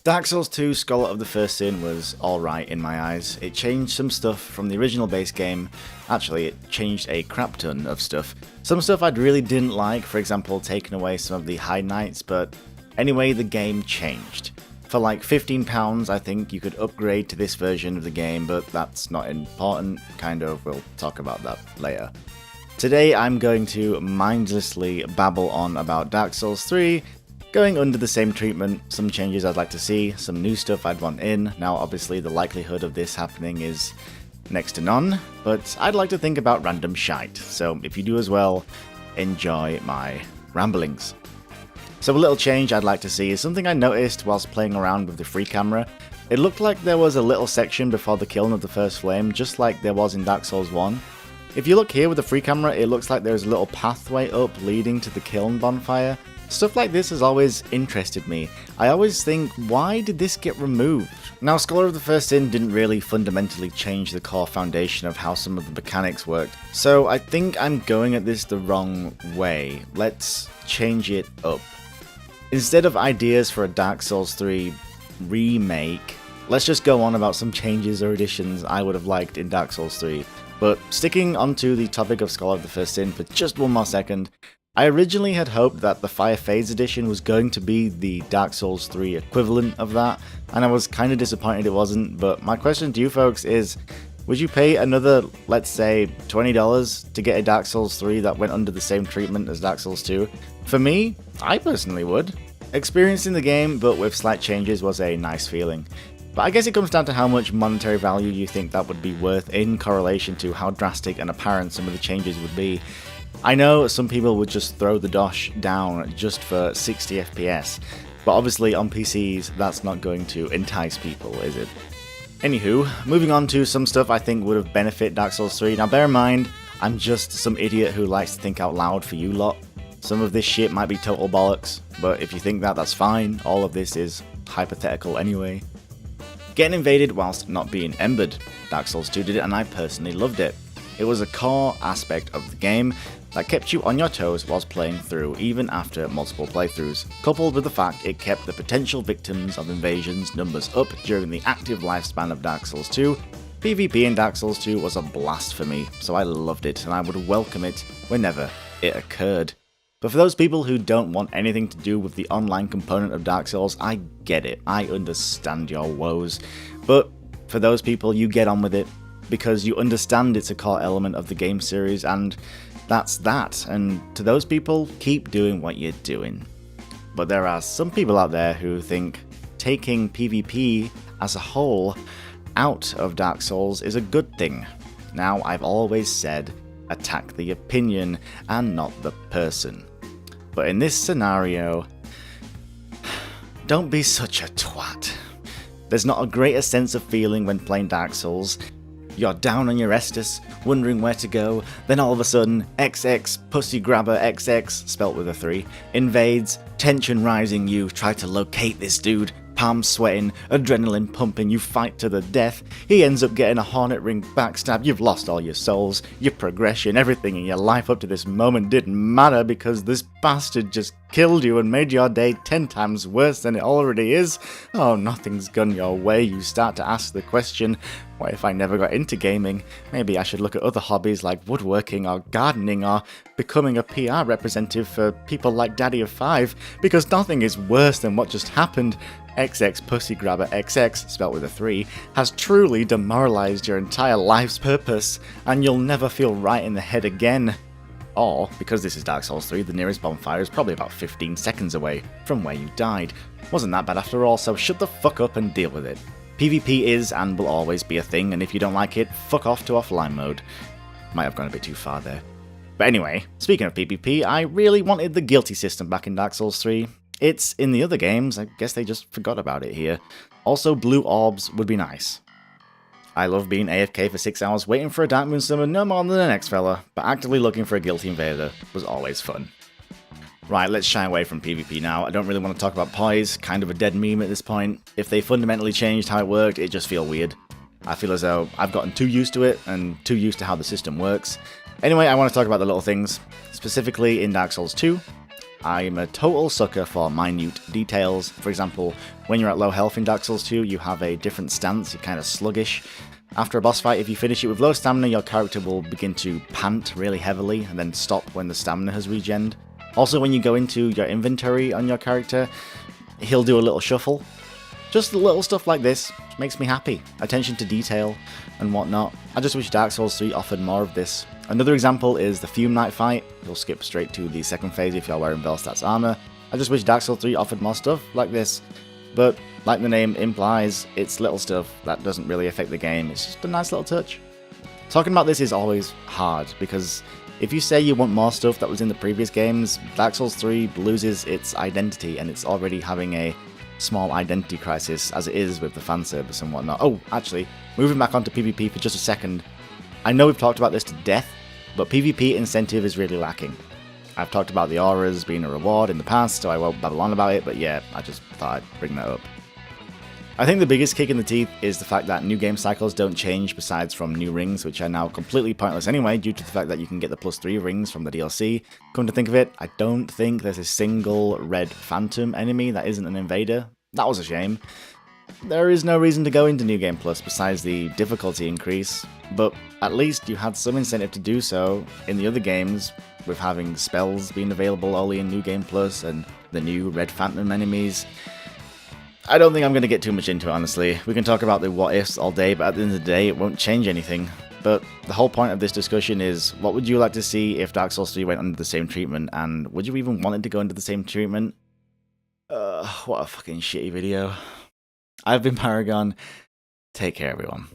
Dark Souls 2 Scholar of the First Sin was alright in my eyes. It changed some stuff from the original base game. Actually, it changed a crap ton of stuff. Some stuff I really didn't like, for example taking away some of the high knights, but anyway, the game changed. For like £15 I think you could upgrade to this version of the game, but that's not important, we'll talk about that later. Today I'm going to mindlessly babble on about Dark Souls 3, going under the same treatment, some changes I'd like to see, some new stuff I'd want in. Now obviously the likelihood of this happening is next to none, but I'd like to think about random shite, so if you do as well, enjoy my ramblings. So a little change I'd like to see is something I noticed whilst playing around with the free camera. It looked like there was a little section before the kiln of the first flame, just like there was in Dark Souls 1. If you look here with the free camera, it looks like there's a little pathway up leading to the kiln bonfire. Stuff like this has always interested me. I always think, why did this get removed? Now, Scholar of the First Sin didn't really fundamentally change the core foundation of how some of the mechanics worked, so I think I'm going at this the wrong way. Let's change it up. Instead of ideas for a Dark Souls 3 remake, let's just go on about some changes or additions I would have liked in Dark Souls 3. But sticking onto the topic of Scholar of the First Sin for just one more second, I originally had hoped that the Fire Phase edition was going to be the Dark Souls 3 equivalent of that, and I was kind of disappointed it wasn't, but my question to you folks is, would you pay another, let's say, $20 to get a Dark Souls 3 that went under the same treatment as Dark Souls 2? For me, I personally would. Experiencing the game, but with slight changes, was a nice feeling. But I guess it comes down to how much monetary value you think that would be worth in correlation to how drastic and apparent some of the changes would be. I know some people would just throw the dosh down just for 60 FPS, but obviously on PCs that's not going to entice people, is it? Anywho, moving on to some stuff I think would have benefited Dark Souls 3. Now bear in mind, I'm just some idiot who likes to think out loud for you lot. Some of this shit might be total bollocks, but if you think that, that's fine. All of this is hypothetical anyway. Getting invaded whilst not being embered. Dark Souls 2 did it and I personally loved it. It was a core aspect of the game that kept you on your toes whilst playing through, even after multiple playthroughs, coupled with the fact it kept the potential victims of invasions numbers up during the active lifespan of Dark Souls 2. PvP in Dark Souls 2 was a blast for me, so I loved it and I would welcome it whenever it occurred. But for those people who don't want anything to do with the online component of Dark Souls, I get it, I understand your woes, but for those people, you get on with it, because you understand it's a core element of the game series, and that's that, and to those people, keep doing what you're doing. But there are some people out there who think taking PvP as a whole out of Dark Souls is a good thing. Now, I've always said, attack the opinion and not the person. But in this scenario, don't be such a twat. There's not a greater sense of feeling when playing Dark Souls. You're down on your Estus, wondering where to go, then all of a sudden, XX, pussy grabber XX, spelt with a 3, invades, tension rising, you try to locate this dude, palms sweating, adrenaline pumping, you fight to the death, he ends up getting a hornet ring backstab, you've lost all your souls, your progression, everything in your life up to this moment didn't matter because this bastard just killed you and made your day 10 times worse than it already is. Oh, nothing's gone your way. You start to ask the question, what if I never got into gaming? Maybe I should look at other hobbies like woodworking or gardening or becoming a PR representative for people like Daddy of 5, because nothing is worse than what just happened. XX Pussy Grabber XX, spelt with a 3, has truly demoralized your entire life's purpose, and you'll never feel right in the head again. Or, because this is Dark Souls 3, the nearest bonfire is probably about 15 seconds away from where you died. Wasn't that bad after all, so shut the fuck up and deal with it. PvP is and will always be a thing, and if you don't like it, fuck off to offline mode. Might have gone a bit too far there. But anyway, speaking of PvP, I really wanted the guilty system back in Dark Souls 3. It's in the other games, I guess they just forgot about it here. Also, blue orbs would be nice. I love being AFK for 6 hours waiting for a Dark Moon summon no more than the next fella, but actively looking for a guilty invader was always fun. Right, let's shy away from PvP now. I don't really want to talk about poise, kind of a dead meme at this point. If they fundamentally changed how it worked, it just feels weird. I feel as though I've gotten too used to it and too used to how the system works. Anyway, I want to talk about the little things. Specifically in Dark Souls 2, I'm a total sucker for minute details. For example, when you're at low health in Dark Souls 2, you have a different stance, you're kind of sluggish. After a boss fight, if you finish it with low stamina, your character will begin to pant really heavily and then stop when the stamina has regened. Also, when you go into your inventory on your character, he'll do a little shuffle. Just little stuff like this makes me happy. Attention to detail and whatnot. I just wish Dark Souls 3 offered more of this. Another example is the Fume Knight fight. You'll skip straight to the second phase if you're wearing Velstat's armor. I just wish Dark Souls 3 offered more stuff like this. But, like the name implies, it's little stuff that doesn't really affect the game. It's just a nice little touch. Talking about this is always hard, because if you say you want more stuff that was in the previous games, Dark Souls 3 loses its identity, and it's already having a small identity crisis as it is with the fan service and whatnot. Oh, actually, moving back onto PvP for just a second, I know we've talked about this to death, but PvP incentive is really lacking. I've talked about the auras being a reward in the past, so I won't babble on about it, but yeah, I just thought I'd bring that up. I think the biggest kick in the teeth is the fact that new game cycles don't change besides from new rings, which are now completely pointless anyway due to the fact that you can get the +3 rings from the DLC. Come to think of it, I don't think there's a single red phantom enemy that isn't an invader. That was a shame. There is no reason to go into New Game Plus besides the difficulty increase, but at least you had some incentive to do so in the other games, with having spells being available only in New Game Plus and the new Red Phantom enemies. I don't think I'm going to get too much into it, honestly. We can talk about the what-ifs all day, but at the end of the day, it won't change anything. But the whole point of this discussion is, what would you like to see if Dark Souls 3 went under the same treatment, and would you even want it to go under the same treatment? What a fucking shitty video. I've been Paragon. Take care, everyone.